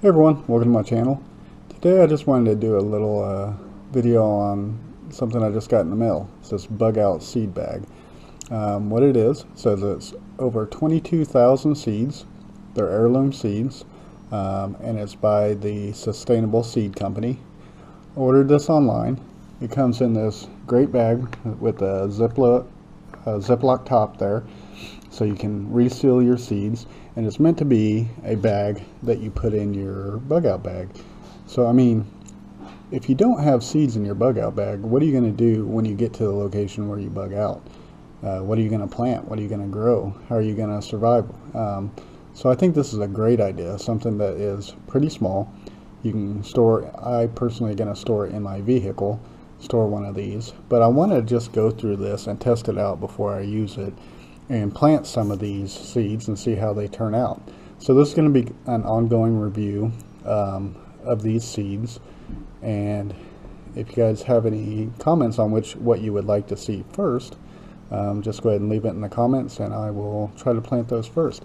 Hey everyone, welcome to my channel. Today I just wanted to do a little video on something I just got in the mail. It's this Bugout seed bag. What it is, it says it's over 22,000 seeds. They're heirloom seeds, and it's by the Sustainable Seed Company. Ordered this online. It comes in this great bag with a Ziploc top there, so you can reseal your seeds, and it's meant to be a bag that you put in your Bugout bag. So I mean, if you don't have seeds in your Bugout bag, what are you going to do when you get to the location where you bug out? What are you going to plant? What are you going to grow? How are you going to survive? So I think this is a great idea, something that is pretty small. You can store, I personally am going to store it in my vehicle, store one of these, but I want to just go through this and test it out before I use it and plant some of these seeds and see how they turn out. So this is going to be an ongoing review of these seeds, and if you guys have any comments on what you would like to see first, just go ahead and leave it in the comments and I will try to plant those first.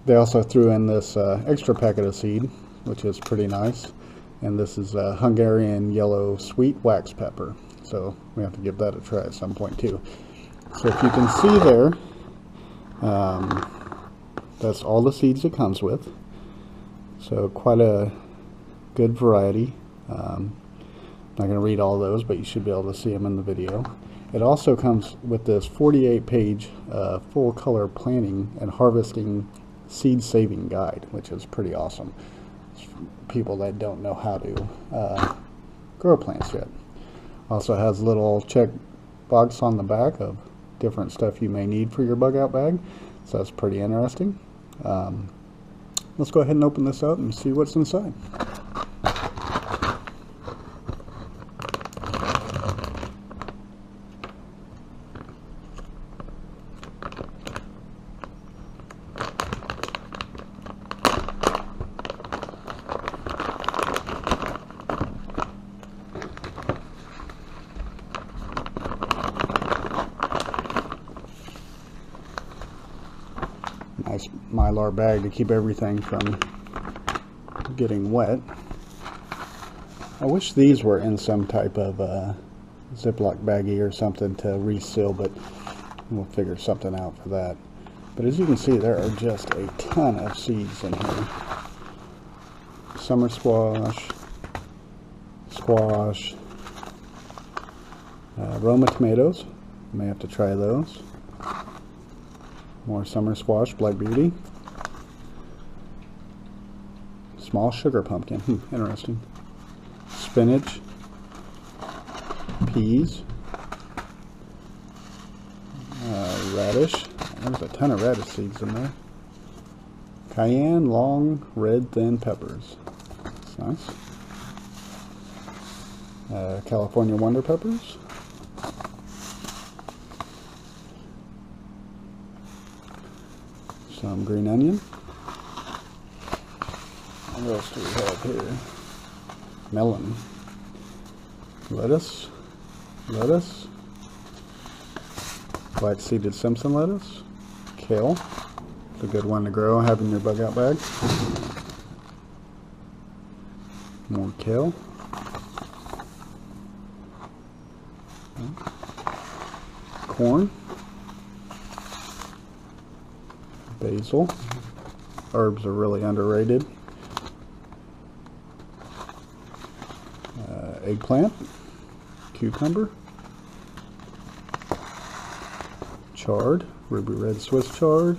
They also threw in this extra packet of seed, which is pretty nice, and this is Hungarian yellow sweet wax pepper, so we have to give that a try at some point too. So if you can see there, that's all the seeds it comes with, so quite a good variety. I'm not going to read all those, but you should be able to see them in the video. It also comes with this 48-page full color planting and harvesting seed saving guide, which is pretty awesome. It's for people that don't know how to grow plants yet. Also has a little check box on the back of different stuff you may need for your Bugout bag, so that's pretty interesting. Let's go ahead and open this up and see what's inside. Nice Mylar bag to keep everything from getting wet. I wish these were in some type of Ziploc baggie or something to reseal, but we'll figure something out for that. But as you can see, there are just a ton of seeds in here. Summer squash, Roma tomatoes. May have to try those. More summer squash, Black Beauty. Small sugar pumpkin, interesting. Spinach, peas, radish. There's a ton of radish seeds in there. Cayenne, long, red, thin peppers. That's nice. California wonder peppers. Some green onion. What else do we have here? Melon. Lettuce. Black seeded Simpson lettuce. Kale. It's a good one to grow, have in your Bugout bag. More kale. Corn. Basil. Herbs are really underrated. Eggplant, cucumber, chard, ruby red Swiss chard,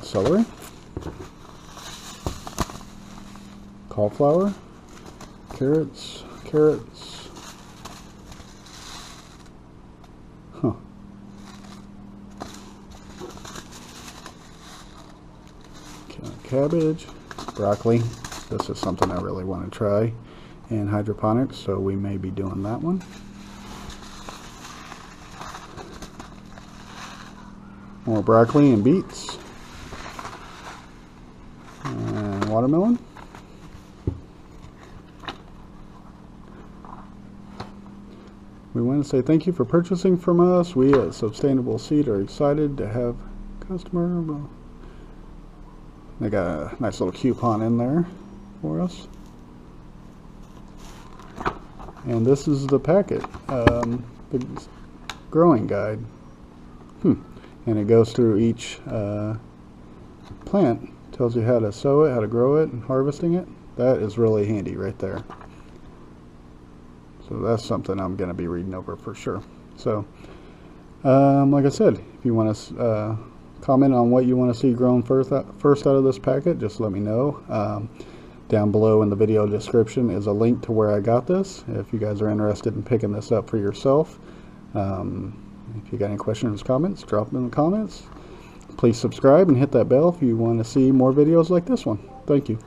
celery, cauliflower, carrots. Cabbage, broccoli. This is something I really want to try in hydroponics, so we may be doing that one. More broccoli and beets. And watermelon. We want to say thank you for purchasing from us. We at Sustainable Seed are excited to have customer. They got a nice little coupon in there. for us. And this is the packet, the growing guide. And it goes through each plant, tells you how to sow it, how to grow it, and harvesting it. That is really handy right there. So that's something I'm going to be reading over for sure. So, like I said, if you want to comment on what you want to see grown first out of this packet, just let me know. Down below in the video description is a link to where I got this, if you guys are interested in picking this up for yourself. If you got any questions or comments, drop them in the comments. Please subscribe and hit that bell if you want to see more videos like this one. Thank you.